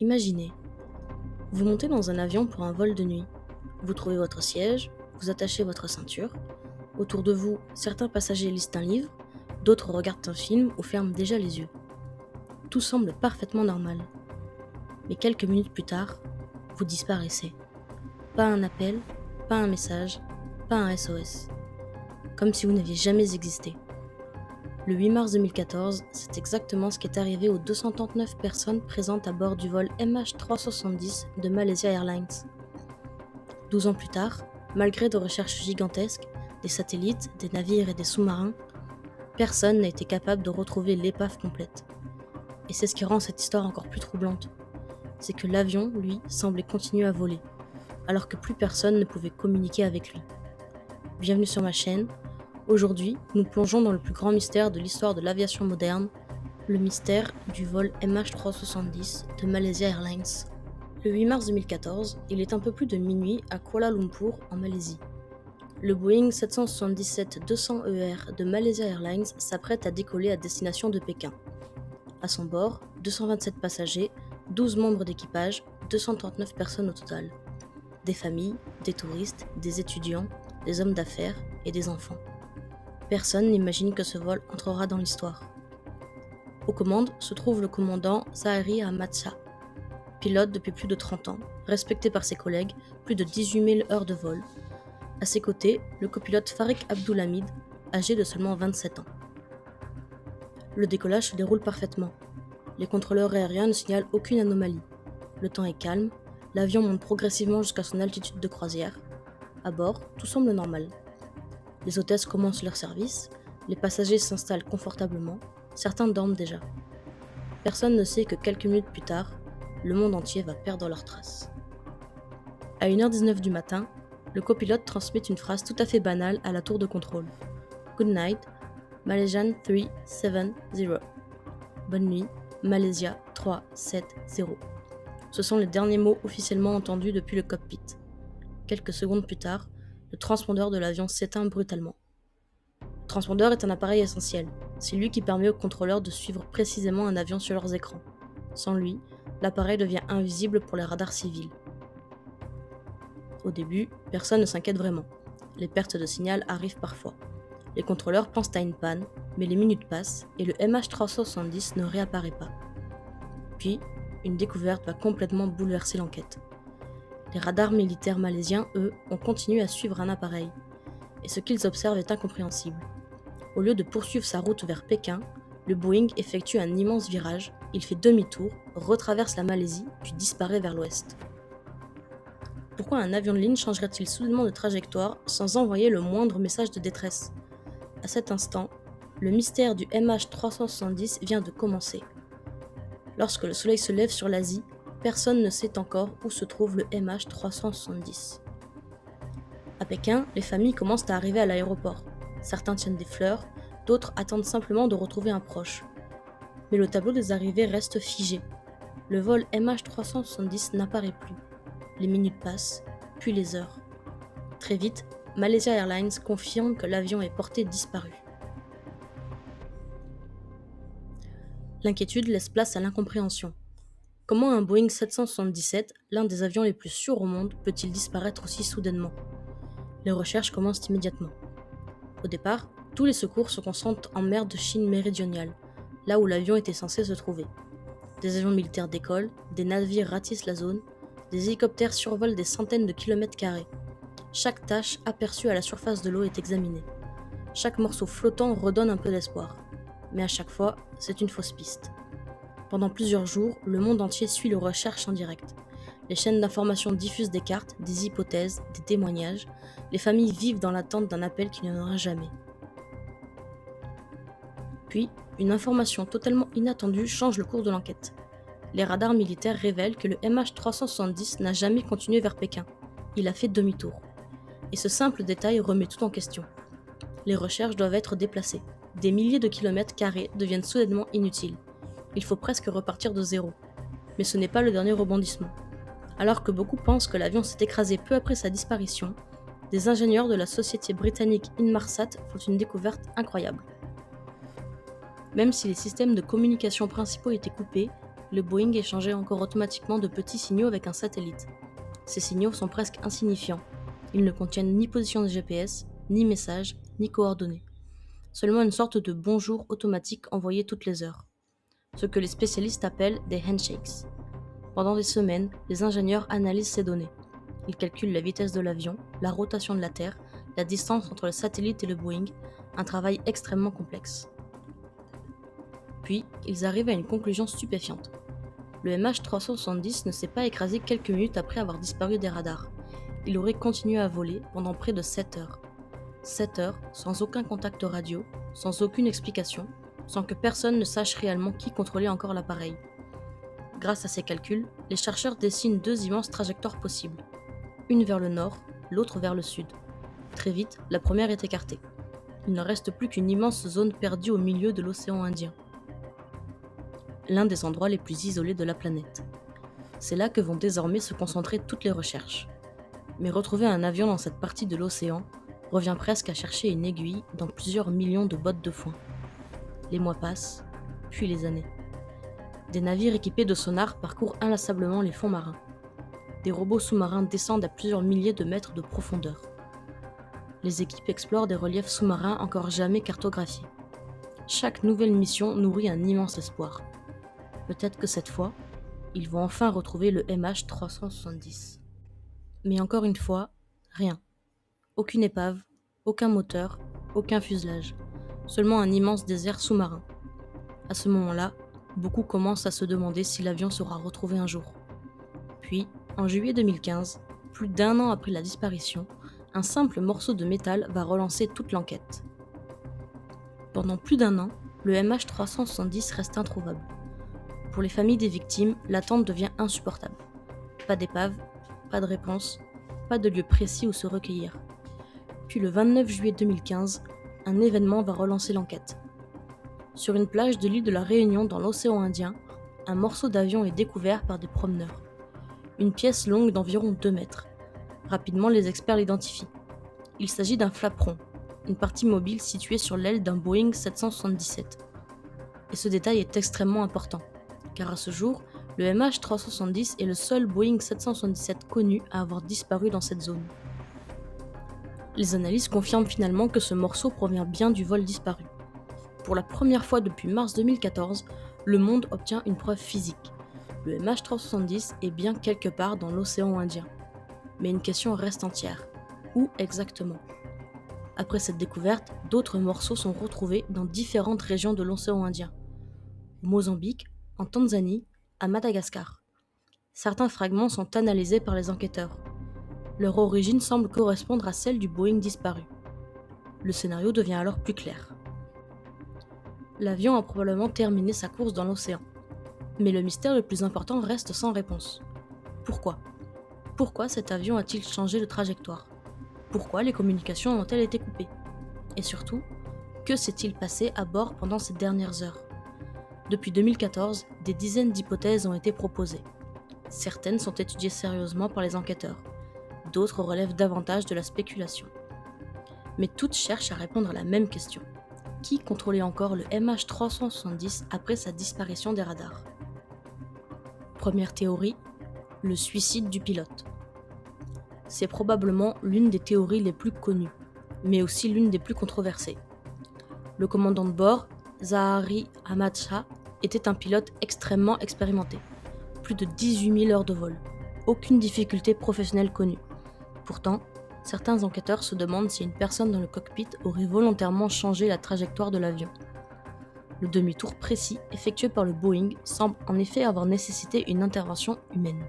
Imaginez, vous montez dans un avion pour un vol de nuit. Vous trouvez votre siège, vous attachez votre ceinture. Autour de vous, certains passagers lisent un livre, d'autres regardent un film ou ferment déjà les yeux. Tout semble parfaitement normal. Mais quelques minutes plus tard, vous disparaissez. Pas un appel, pas un message, pas un SOS. Comme si vous n'aviez jamais existé. Le 8 mars 2014, c'est exactement ce qui est arrivé aux 239 personnes présentes à bord du vol MH370 de Malaysia Airlines. 12 ans plus tard, malgré des recherches gigantesques, des satellites, des navires et des sous-marins, personne n'a été capable de retrouver l'épave complète. Et c'est ce qui rend cette histoire encore plus troublante. C'est que l'avion, lui, semblait continuer à voler, alors que plus personne ne pouvait communiquer avec lui. Bienvenue sur ma chaîne. Aujourd'hui, nous plongeons dans le plus grand mystère de l'histoire de l'aviation moderne, le mystère du vol MH370 de Malaysia Airlines. Le 8 mars 2014, il est un peu plus de minuit à Kuala Lumpur, en Malaisie. Le Boeing 777-200ER de Malaysia Airlines s'apprête à décoller à destination de Pékin. À son bord, 227 passagers, 12 membres d'équipage, 239 personnes au total. Des familles, des touristes, des étudiants, des hommes d'affaires et des enfants. Personne n'imagine que ce vol entrera dans l'histoire. Aux commandes se trouve le commandant Zahari Ahmad Shah, pilote depuis plus de 30 ans, respecté par ses collègues, plus de 18 000 heures de vol. À ses côtés, le copilote Farik Abdulhamid, âgé de seulement 27 ans. Le décollage se déroule parfaitement. Les contrôleurs aériens ne signalent aucune anomalie. Le temps est calme, l'avion monte progressivement jusqu'à son altitude de croisière. À bord, tout semble normal. Les hôtesses commencent leur service, les passagers s'installent confortablement, certains dorment déjà. Personne ne sait que quelques minutes plus tard, le monde entier va perdre leurs traces. À 1h19 du matin, le copilote transmet une phrase tout à fait banale à la tour de contrôle. Good night, Malaysian 370. Bonne nuit, Malaysia 370. Ce sont les derniers mots officiellement entendus depuis le cockpit. Quelques secondes plus tard, le transpondeur de l'avion s'éteint brutalement. Le transpondeur est un appareil essentiel. C'est lui qui permet aux contrôleurs de suivre précisément un avion sur leurs écrans. Sans lui, l'appareil devient invisible pour les radars civils. Au début, personne ne s'inquiète vraiment. Les pertes de signal arrivent parfois. Les contrôleurs pensent à une panne, mais les minutes passent et le MH370 ne réapparaît pas. Puis, une découverte va complètement bouleverser l'enquête. Les radars militaires malaisiens, eux, ont continué à suivre un appareil. Et ce qu'ils observent est incompréhensible. Au lieu de poursuivre sa route vers Pékin, le Boeing effectue un immense virage, il fait demi-tour, retraverse la Malaisie, puis disparaît vers l'ouest. Pourquoi un avion de ligne changerait-il soudainement de trajectoire sans envoyer le moindre message de détresse ? À cet instant, le mystère du MH370 vient de commencer. Lorsque le soleil se lève sur l'Asie, personne ne sait encore où se trouve le MH370. À Pékin, les familles commencent à arriver à l'aéroport. Certains tiennent des fleurs, d'autres attendent simplement de retrouver un proche. Mais le tableau des arrivées reste figé. Le vol MH370 n'apparaît plus. Les minutes passent, puis les heures. Très vite, Malaysia Airlines confirme que l'avion est porté disparu. L'inquiétude laisse place à l'incompréhension. Comment un Boeing 777, l'un des avions les plus sûrs au monde, peut-il disparaître aussi soudainement ? Les recherches commencent immédiatement. Au départ, tous les secours se concentrent en mer de Chine méridionale, là où l'avion était censé se trouver. Des avions militaires décollent, des navires ratissent la zone, des hélicoptères survolent des centaines de kilomètres carrés. Chaque tache aperçue à la surface de l'eau est examinée. Chaque morceau flottant redonne un peu d'espoir. Mais à chaque fois, c'est une fausse piste. Pendant plusieurs jours, le monde entier suit les recherches en direct. Les chaînes d'information diffusent des cartes, des hypothèses, des témoignages. Les familles vivent dans l'attente d'un appel qui ne viendra jamais. Puis, une information totalement inattendue change le cours de l'enquête. Les radars militaires révèlent que le MH370 n'a jamais continué vers Pékin. Il a fait demi-tour. Et ce simple détail remet tout en question. Les recherches doivent être déplacées. Des milliers de kilomètres carrés deviennent soudainement inutiles. Il faut presque repartir de zéro. Mais ce n'est pas le dernier rebondissement. Alors que beaucoup pensent que l'avion s'est écrasé peu après sa disparition, des ingénieurs de la société britannique Inmarsat font une découverte incroyable. Même si les systèmes de communication principaux étaient coupés, le Boeing échangeait encore automatiquement de petits signaux avec un satellite. Ces signaux sont presque insignifiants. Ils ne contiennent ni position de GPS, ni messages, ni coordonnées. Seulement une sorte de bonjour automatique envoyé toutes les heures. Ce que les spécialistes appellent des handshakes. Pendant des semaines, les ingénieurs analysent ces données. Ils calculent la vitesse de l'avion, la rotation de la Terre, la distance entre le satellite et le Boeing, un travail extrêmement complexe. Puis, ils arrivent à une conclusion stupéfiante. Le MH370 ne s'est pas écrasé quelques minutes après avoir disparu des radars. Il aurait continué à voler pendant près de 7 heures. 7 heures, sans aucun contact radio, sans aucune explication, sans que personne ne sache réellement qui contrôlait encore l'appareil. Grâce à ces calculs, les chercheurs dessinent deux immenses trajectoires possibles. Une vers le nord, l'autre vers le sud. Très vite, la première est écartée. Il ne reste plus qu'une immense zone perdue au milieu de l'océan Indien. L'un des endroits les plus isolés de la planète. C'est là que vont désormais se concentrer toutes les recherches. Mais retrouver un avion dans cette partie de l'océan revient presque à chercher une aiguille dans plusieurs millions de bottes de foin. Les mois passent, puis les années. Des navires équipés de sonars parcourent inlassablement les fonds marins. Des robots sous-marins descendent à plusieurs milliers de mètres de profondeur. Les équipes explorent des reliefs sous-marins encore jamais cartographiés. Chaque nouvelle mission nourrit un immense espoir. Peut-être que cette fois, ils vont enfin retrouver le MH370. Mais encore une fois, rien. Aucune épave, aucun moteur, aucun fuselage. Seulement un immense désert sous-marin. À ce moment-là, beaucoup commencent à se demander si l'avion sera retrouvé un jour. Puis, en juillet 2015, plus d'un an après la disparition, un simple morceau de métal va relancer toute l'enquête. Pendant plus d'un an, le MH370 reste introuvable. Pour les familles des victimes, l'attente devient insupportable. Pas d'épave, pas de réponse, pas de lieu précis où se recueillir. Puis le 29 juillet 2015, un événement va relancer l'enquête. Sur une plage de l'île de la Réunion dans l'océan Indien, un morceau d'avion est découvert par des promeneurs. Une pièce longue d'environ 2 mètres. Rapidement, les experts l'identifient. Il s'agit d'un flaperon, une partie mobile située sur l'aile d'un Boeing 777. Et ce détail est extrêmement important, car à ce jour, le MH370 est le seul Boeing 777 connu à avoir disparu dans cette zone. Les analyses confirment finalement que ce morceau provient bien du vol disparu. Pour la première fois depuis mars 2014, le monde obtient une preuve physique. Le MH370 est bien quelque part dans l'océan Indien. Mais une question reste entière. Où exactement ? Après cette découverte, d'autres morceaux sont retrouvés dans différentes régions de l'océan Indien. Au Mozambique, en Tanzanie, à Madagascar. Certains fragments sont analysés par les enquêteurs. Leur origine semble correspondre à celle du Boeing disparu. Le scénario devient alors plus clair. L'avion a probablement terminé sa course dans l'océan. Mais le mystère le plus important reste sans réponse. Pourquoi ? Pourquoi cet avion a-t-il changé de trajectoire ? Pourquoi les communications ont-elles été coupées ? Et surtout, que s'est-il passé à bord pendant ces dernières heures ? Depuis 2014, des dizaines d'hypothèses ont été proposées. Certaines sont étudiées sérieusement par les enquêteurs. D'autres relèvent davantage de la spéculation. Mais toutes cherchent à répondre à la même question. Qui contrôlait encore le MH370 après sa disparition des radars ? Première théorie, le suicide du pilote. C'est probablement l'une des théories les plus connues, mais aussi l'une des plus controversées. Le commandant de bord, Zahari Ahmad Shah, était un pilote extrêmement expérimenté. Plus de 18 000 heures de vol. Aucune difficulté professionnelle connue. Pourtant, certains enquêteurs se demandent si une personne dans le cockpit aurait volontairement changé la trajectoire de l'avion. Le demi-tour précis effectué par le Boeing semble en effet avoir nécessité une intervention humaine.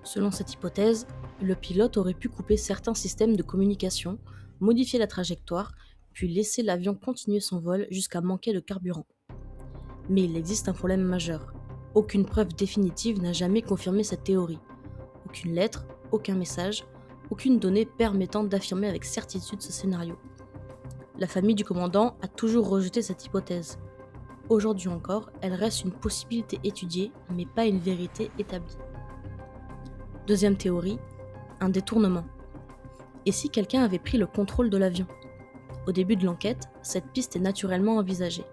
Selon cette hypothèse, le pilote aurait pu couper certains systèmes de communication, modifier la trajectoire, puis laisser l'avion continuer son vol jusqu'à manquer de carburant. Mais il existe un problème majeur. Aucune preuve définitive n'a jamais confirmé cette théorie. Aucune lettre, aucun message, aucune donnée permettant d'affirmer avec certitude ce scénario. La famille du commandant a toujours rejeté cette hypothèse. Aujourd'hui encore, elle reste une possibilité étudiée, mais pas une vérité établie. Deuxième théorie, un détournement. Et si quelqu'un avait pris le contrôle de l'avion ? Au début de l'enquête, cette piste est naturellement envisagée.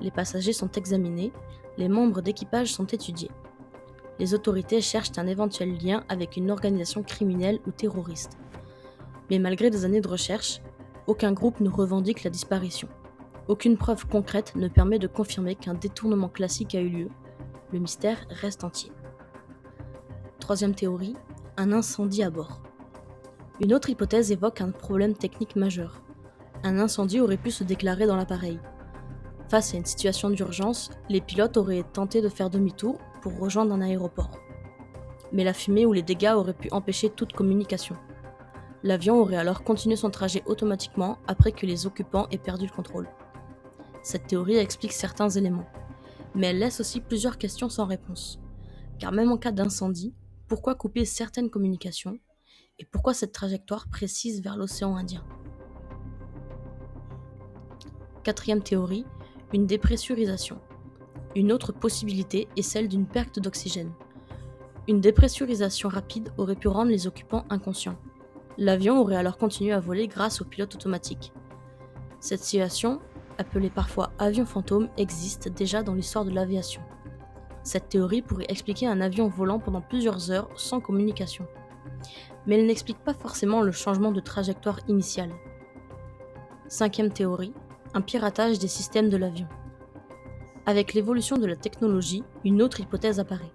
Les passagers sont examinés, Les membres d'équipage sont étudiés. Les autorités cherchent un éventuel lien avec une organisation criminelle ou terroriste. Mais malgré des années de recherche, aucun groupe ne revendique la disparition. Aucune preuve concrète ne permet de confirmer qu'un détournement classique a eu lieu. Le mystère reste entier. Troisième théorie, un incendie à bord. Une autre hypothèse évoque un problème technique majeur. Un incendie aurait pu se déclarer dans l'appareil. Face à une situation d'urgence, les pilotes auraient tenté de faire demi-tour pour rejoindre un aéroport. Mais la fumée ou les dégâts auraient pu empêcher toute communication. L'avion aurait alors continué son trajet automatiquement après que les occupants aient perdu le contrôle. Cette théorie explique certains éléments, mais elle laisse aussi plusieurs questions sans réponse. Car même en cas d'incendie, pourquoi couper certaines communications et pourquoi cette trajectoire précise vers l'océan Indien? Quatrième théorie, une dépressurisation. Une autre possibilité est celle d'une perte d'oxygène. Une dépressurisation rapide aurait pu rendre les occupants inconscients. L'avion aurait alors continué à voler grâce au pilote automatique. Cette situation, appelée parfois avion fantôme, existe déjà dans l'histoire de l'aviation. Cette théorie pourrait expliquer un avion volant pendant plusieurs heures sans communication. Mais elle n'explique pas forcément le changement de trajectoire initiale. Cinquième théorie, un piratage des systèmes de l'avion. Avec l'évolution de la technologie, une autre hypothèse apparaît.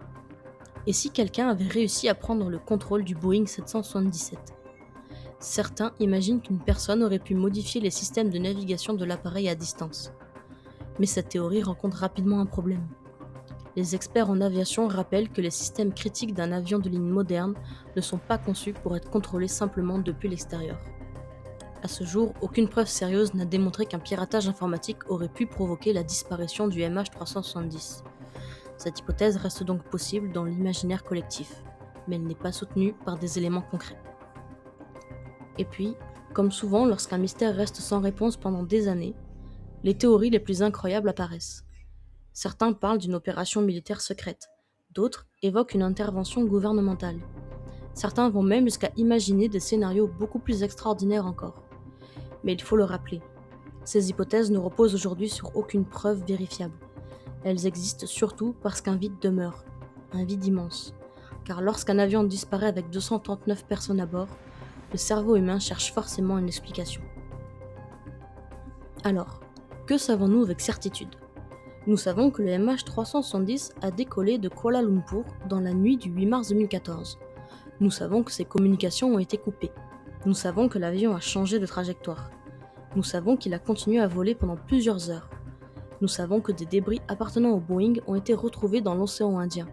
Et si quelqu'un avait réussi à prendre le contrôle du Boeing 777 ? Certains imaginent qu'une personne aurait pu modifier les systèmes de navigation de l'appareil à distance. Mais cette théorie rencontre rapidement un problème. Les experts en aviation rappellent que les systèmes critiques d'un avion de ligne moderne ne sont pas conçus pour être contrôlés simplement depuis l'extérieur. À ce jour, aucune preuve sérieuse n'a démontré qu'un piratage informatique aurait pu provoquer la disparition du MH370. Cette hypothèse reste donc possible dans l'imaginaire collectif, mais elle n'est pas soutenue par des éléments concrets. Et puis, comme souvent lorsqu'un mystère reste sans réponse pendant des années, les théories les plus incroyables apparaissent. Certains parlent d'une opération militaire secrète, d'autres évoquent une intervention gouvernementale. Certains vont même jusqu'à imaginer des scénarios beaucoup plus extraordinaires encore. Mais il faut le rappeler, ces hypothèses ne reposent aujourd'hui sur aucune preuve vérifiable. Elles existent surtout parce qu'un vide demeure, un vide immense. Car lorsqu'un avion disparaît avec 239 personnes à bord, le cerveau humain cherche forcément une explication. Alors, que savons-nous avec certitude ? Nous savons que le MH370 a décollé de Kuala Lumpur dans la nuit du 8 mars 2014. Nous savons que ses communications ont été coupées. Nous savons que l'avion a changé de trajectoire. Nous savons qu'il a continué à voler pendant plusieurs heures. Nous savons que des débris appartenant au Boeing ont été retrouvés dans l'océan Indien.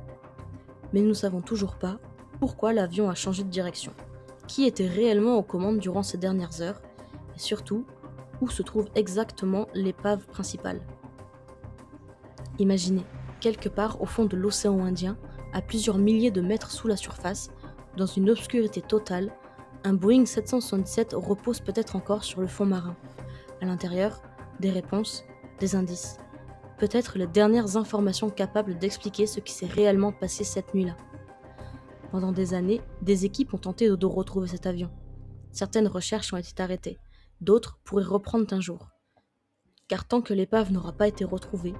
Mais nous ne savons toujours pas pourquoi l'avion a changé de direction, qui était réellement aux commandes durant ces dernières heures, et surtout, où se trouve exactement l'épave principale. Imaginez, quelque part au fond de l'océan Indien, à plusieurs milliers de mètres sous la surface, dans une obscurité totale, un Boeing 777 repose peut-être encore sur le fond marin. À l'intérieur, des réponses, des indices. Peut-être les dernières informations capables d'expliquer ce qui s'est réellement passé cette nuit-là. Pendant des années, des équipes ont tenté de retrouver cet avion. Certaines recherches ont été arrêtées, d'autres pourraient reprendre un jour. Car tant que l'épave n'aura pas été retrouvée,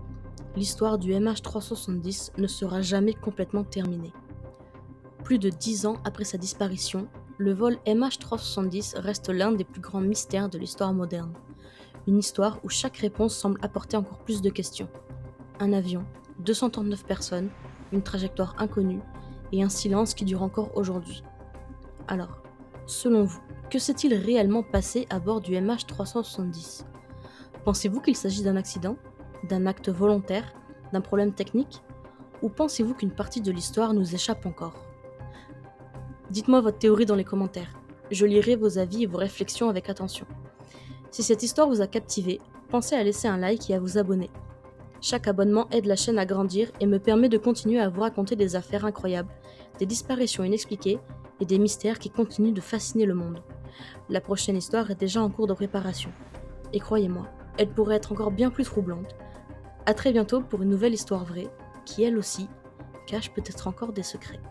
l'histoire du MH370 ne sera jamais complètement terminée. Plus de 10 ans après sa disparition, le vol MH370 reste l'un des plus grands mystères de l'histoire moderne. Une histoire où chaque réponse semble apporter encore plus de questions. Un avion, 239 personnes, une trajectoire inconnue et un silence qui dure encore aujourd'hui. Alors, selon vous, que s'est-il réellement passé à bord du MH370 ? Pensez-vous qu'il s'agit d'un accident, d'un acte volontaire, d'un problème technique ? Ou pensez-vous qu'une partie de l'histoire nous échappe encore ? Dites-moi votre théorie dans les commentaires. Je lirai vos avis et vos réflexions avec attention. Si cette histoire vous a captivé, pensez à laisser un like et à vous abonner. Chaque abonnement aide la chaîne à grandir et me permet de continuer à vous raconter des affaires incroyables, des disparitions inexpliquées et des mystères qui continuent de fasciner le monde. La prochaine histoire est déjà en cours de préparation. Et croyez-moi, elle pourrait être encore bien plus troublante. À très bientôt pour une nouvelle histoire vraie, qui elle aussi cache peut-être encore des secrets.